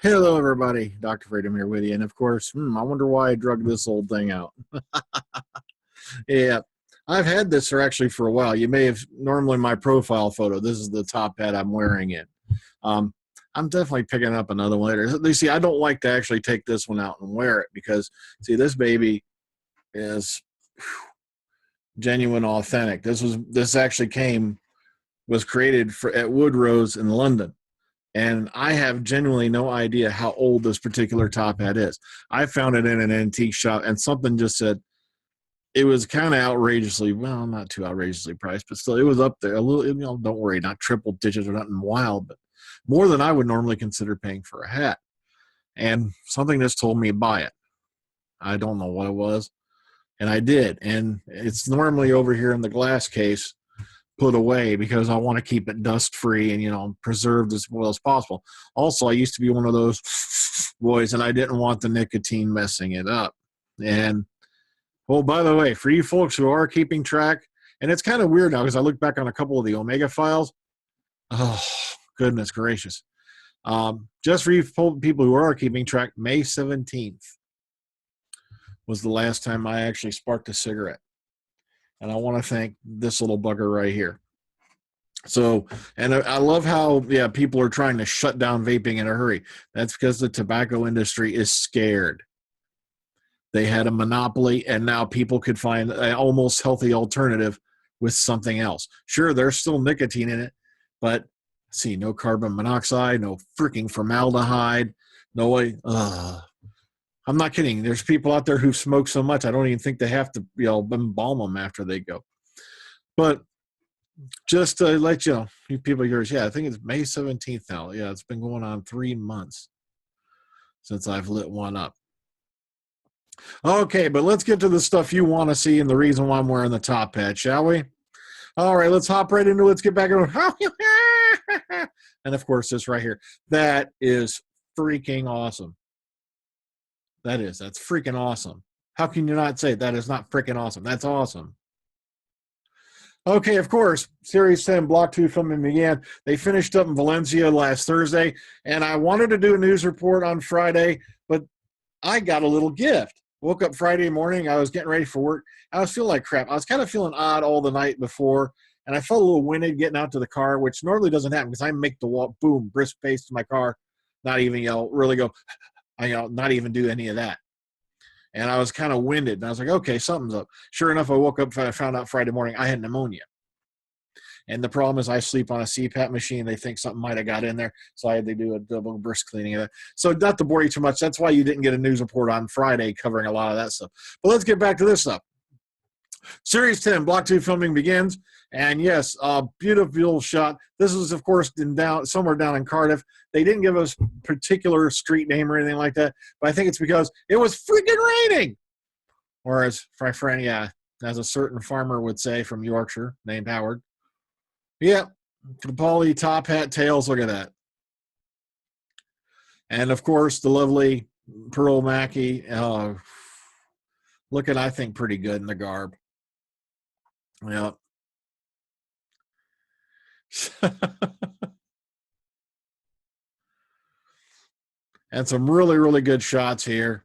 Hello, everybody. Dr. Freedom here with you. And of course, I wonder why I drug this old thing out. Yeah, I've had this for a while. You may have normally my profile photo. This is the top hat I'm wearing it. Um, I'm definitely picking up another one later. You see, I don't like to actually take this one out and wear it because, see, this baby is genuine, authentic. This actually was created at Woodrose in London. And I have genuinely no idea how old this particular top hat is. I found it in an antique shop, and something just said it was kind of outrageously, well, not too outrageously priced, but still, it was up there. A little, don't worry, not triple digits or nothing wild, but more than I would normally consider paying for a hat. And something just told me to buy it. I don't know what it was, and I did. And it's normally over here in the glass case, put away because I want to keep it dust free and preserved as well as possible. Also, I used to be one of those boys, and I didn't want the nicotine messing it up. And by the way, for you folks who are keeping track, and it's kind of weird now because I look back on a couple of the Omega files. Oh, goodness gracious! Just for you people who are keeping track, May 17th was the last time I actually sparked a cigarette. And I want to thank this little bugger right here. So, and I love how, people are trying to shut down vaping in a hurry. That's because the tobacco industry is scared. They had a monopoly, and now people could find an almost healthy alternative with something else. Sure, there's still nicotine in it, but see, no carbon monoxide, no freaking formaldehyde, no way. I'm not kidding. There's people out there who smoke so much, I don't even think they have to, embalm them after they go. But just to let you know, you people hear, I think it's May 17th now. Yeah, it's been going on 3 months since I've lit one up. Okay, but let's get to the stuff you want to see and the reason why I'm wearing the top hat, shall we? All right, let's hop right into it. Let's get back into it. And of course, this right here. That is freaking awesome. That's freaking awesome. How can you not say that is not freaking awesome? That's awesome. Okay, of course, Series 10 Block 2 filming began. They finished up in Valencia last Thursday, and I wanted to do a news report on Friday, but I got a little gift. Woke up Friday morning. I was getting ready for work. I was feeling like crap. I was kind of feeling odd all the night before, and I felt a little winded getting out to the car, which normally doesn't happen because I make the walk, boom, brisk pace to my car, not even, really go, not even do any of that. And I was kind of winded. And I was like, okay, something's up. Sure enough, I woke up and I found out Friday morning I had pneumonia. And the problem is I sleep on a CPAP machine. They think something might have got in there. So I had to do a double brisk cleaning of that. So not to bore you too much. That's why you didn't get a news report on Friday covering a lot of that stuff. But let's get back to this stuff. Series 10, Block 2 filming begins. And yes, beautiful shot. This was, of course, somewhere down in Cardiff. They didn't give us a particular street name or anything like that, but I think it's because it was freaking raining. Or as my friend, as a certain farmer would say from Yorkshire named Howard. Yeah, the Polly top hat tails, look at that. And, of course, the lovely Pearl Mackie, looking, I think, pretty good in the garb. Yeah. And some really, really good shots here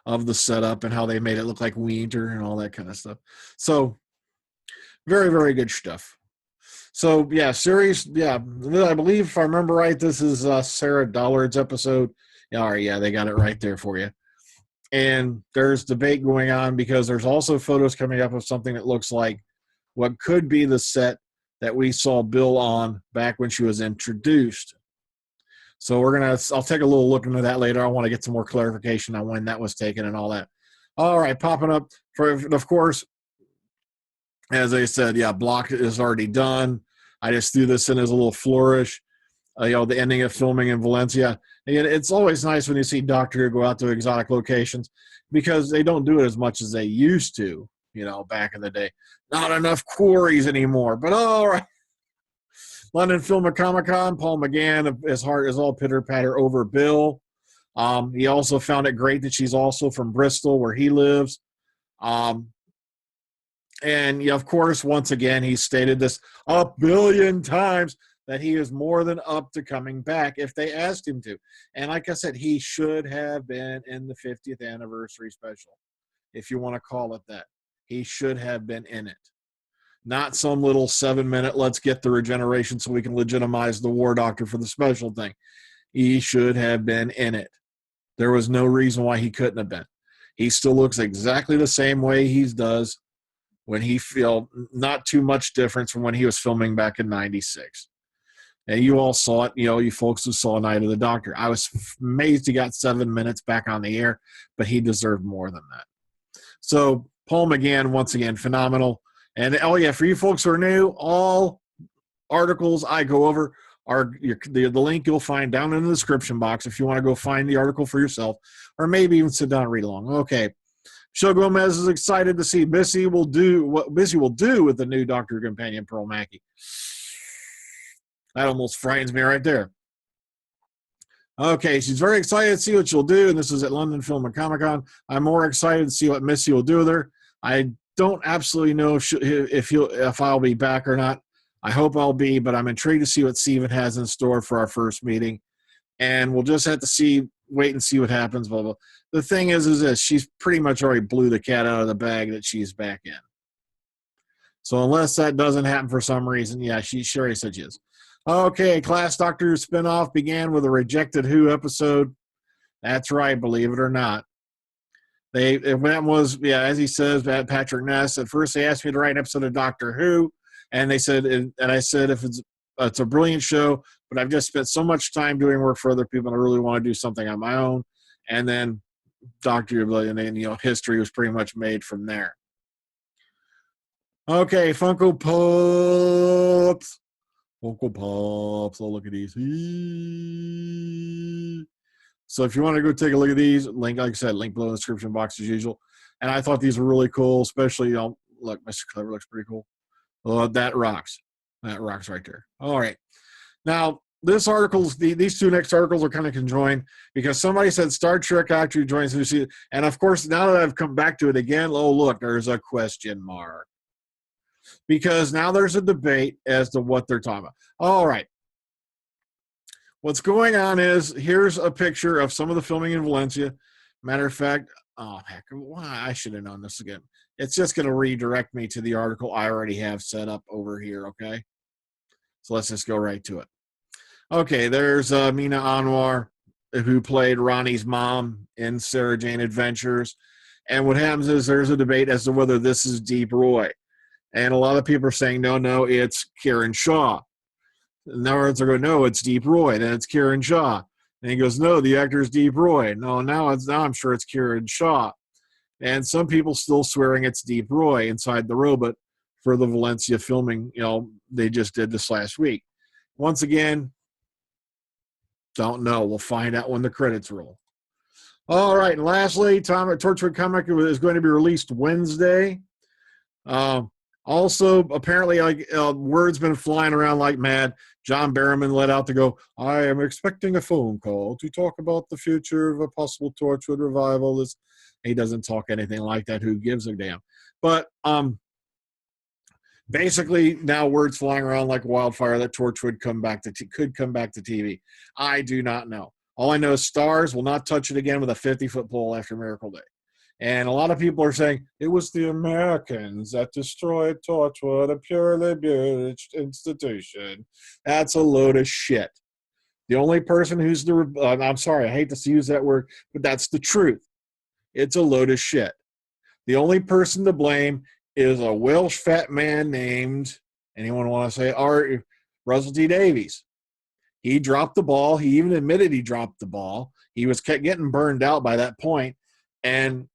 of the setup and how they made it look like winter and all that kind of stuff. So very, very good stuff. So series, I believe if I remember right, this is Sarah Dollard's episode. All right, they got it right there for you. And there's debate going on because there's also photos coming up of something that looks like what could be the set that we saw Bill on back when she was introduced. So I'll take a little look into that later. I want to get some more clarification on when that was taken and all that. All right, popping up of course, as I said, Block is already done. I just threw this in as a little flourish. The ending of filming in Valencia. And it's always nice when you see Doctor Who go out to exotic locations because they don't do it as much as they used to, back in the day. Not enough quarries anymore, but all right. London Film at Comic-Con, Paul McGann, his heart is all pitter-patter over Bill. He also found it great that she's also from Bristol, where he lives. And, of course, once again, he stated this a billion times that he is more than up to coming back if they asked him to. And like I said, he should have been in the 50th anniversary special, if you want to call it that. He should have been in it. Not some little 7-minute, let's get the regeneration so we can legitimize the War Doctor for the special thing. He should have been in it. There was no reason why he couldn't have been. He still looks exactly the same way he does when he feel not too much difference from when he was filming back in 96. And you all saw it, you folks who saw Night of the Doctor. I was amazed he got 7 minutes back on the air, but he deserved more than that. So Paul McGann, once again, phenomenal. And, oh, yeah, for you folks who are new, all articles I go over are the link you'll find down in the description box if you want to go find the article for yourself, or maybe even sit down and read along. Okay. Show Gomez is excited to see Missy will do what Missy will do with the new Doctor companion, Pearl Mackie. That almost frightens me right there. Okay, she's very excited to see what she'll do, and this is at London Film and Comic-Con. I'm more excited to see what Missy will do with her. I don't absolutely know if I'll be back or not. I hope I'll be, but I'm intrigued to see what Steven has in store for our first meeting. And we'll just have to wait and see what happens. Blah, blah. The thing is this, she's pretty much already blew the cat out of the bag that she's back in. So unless that doesn't happen for some reason, yeah, she already said she is. Okay, Class Doctor spinoff began with a rejected Who episode. That's right, believe it or not. That was, yeah, as he says, Patrick Ness. At first, they asked me to write an episode of Doctor Who. And they said, and I said, if it's a brilliant show, but I've just spent so much time doing work for other people, and I really want to do something on my own. And then Doctor Who, and then, history was pretty much made from there. Okay, Funko Pops. Funko Pops. Oh, look at these. So if you want to go take a look at these, like I said, link below in the description box as usual. And I thought these were really cool, especially, look, Mr. Clever looks pretty cool. Well, that rocks. That rocks right there. All right. Now, these two next articles are kind of conjoined because somebody said Star Trek actually joins Lucy. And, of course, now that I've come back to it again, oh, look, there's a question mark. Because now there's a debate as to what they're talking about. All right. What's going on is here's a picture of some of the filming in Valencia. Matter of fact, oh, heck, I should have known this again. It's just going to redirect me to the article I already have set up over here, okay? So let's just go right to it. Okay, there's Mina Anwar, who played Ronnie's mom in Sarah Jane Adventures. And what happens is there's a debate as to whether this is Deep Roy. And a lot of people are saying, no, it's Karen Shaw. In other words, they're going, no, it's Deep Roy. Then it's Karen Shaw. And he goes, no, the actor is Deep Roy. No, now I'm sure it's Karen Shaw. And some people still swearing it's Deep Roy inside the robot for the Valencia filming, they just did this last week. Once again, don't know. We'll find out when the credits roll. All right, and lastly, Torchwood comic is going to be released Wednesday. Also, apparently, word's been flying around like mad. John Barrowman let out to go, I am expecting a phone call to talk about the future of a possible Torchwood revival. He doesn't talk anything like that. Who gives a damn? But basically, now word's flying around like wildfire that Torchwood could come back to TV. I do not know. All I know is Stars will not touch it again with a 50-foot pole after Miracle Day. And a lot of people are saying it was the Americans that destroyed Torchwood, a purely British institution. That's a load of shit. The only person who's I'm sorry, I hate to use that word, but that's the truth. It's a load of shit. The only person to blame is a Welsh fat man named, anyone want to say, Russell T. Davies. He dropped the ball. He even admitted he dropped the ball. He was kept getting burned out by that point. And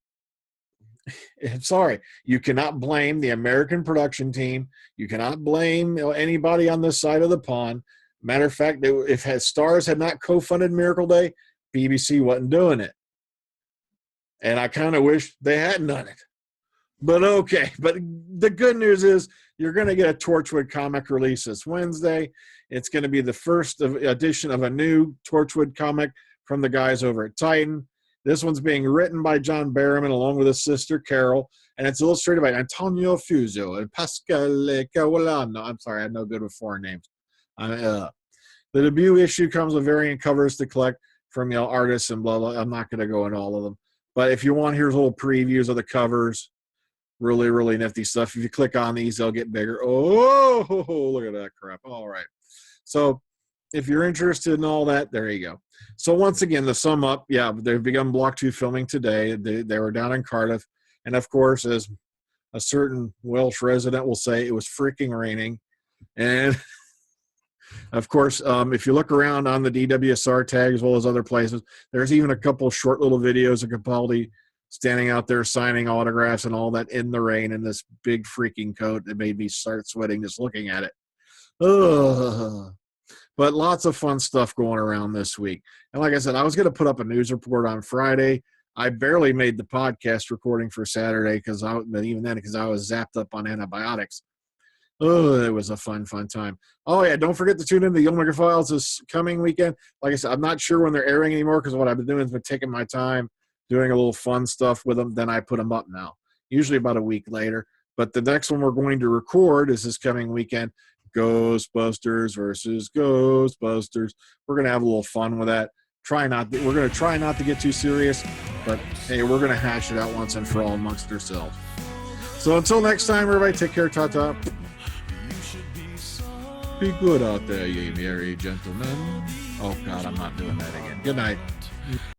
I'm sorry, you cannot blame the American production team. You cannot blame anybody on this side of the pond. Matter of fact, if Stars had not co-funded Miracle Day, BBC wasn't doing it. And I kind of wish they hadn't done it. But okay. But the good news is you're going to get a Torchwood comic release this Wednesday. It's going to be the first edition of a new Torchwood comic from the guys over at Titan. This one's being written by John Barrowman along with his sister Carol, and it's illustrated by Antonio Fuso and Pasquale Cavallano. I'm sorry, I'm no good with foreign names. The debut issue comes with variant covers to collect from artists and blah blah. I'm not going to go into all of them, but if you want, here's little previews of the covers. Really, really nifty stuff. If you click on these, they'll get bigger. Oh, look at that crap. All right. So if you're interested in all that, there you go. So once again, to sum up, yeah, they've begun Block 2 filming today. They were down in Cardiff. And of course, as a certain Welsh resident will say, it was freaking raining. And of course, if you look around on the DWSR tag as well as other places, there's even a couple short little videos of Capaldi standing out there signing autographs and all that in the rain in this big freaking coat that made me start sweating just looking at it. Ugh. But lots of fun stuff going around this week. And like I said, I was going to put up a news report on Friday. I barely made the podcast recording for Saturday because I was zapped up on antibiotics. Oh, it was a fun time. Oh, yeah, don't forget to tune in to the Omega Files this coming weekend. Like I said, I'm not sure when they're airing anymore because what I've been doing has been taking my time, doing a little fun stuff with them. Then I put them up now, usually about a week later. But the next one we're going to record is this coming weekend, Ghostbusters versus Ghostbusters. We're going to have a little fun with that. We're going to try not to get too serious, but hey, we're going to hash it out once and for all amongst ourselves. So until next time, everybody, take care. Ta-ta. Be good out there, ye merry gentlemen. Oh, God, I'm not doing that again. Good night.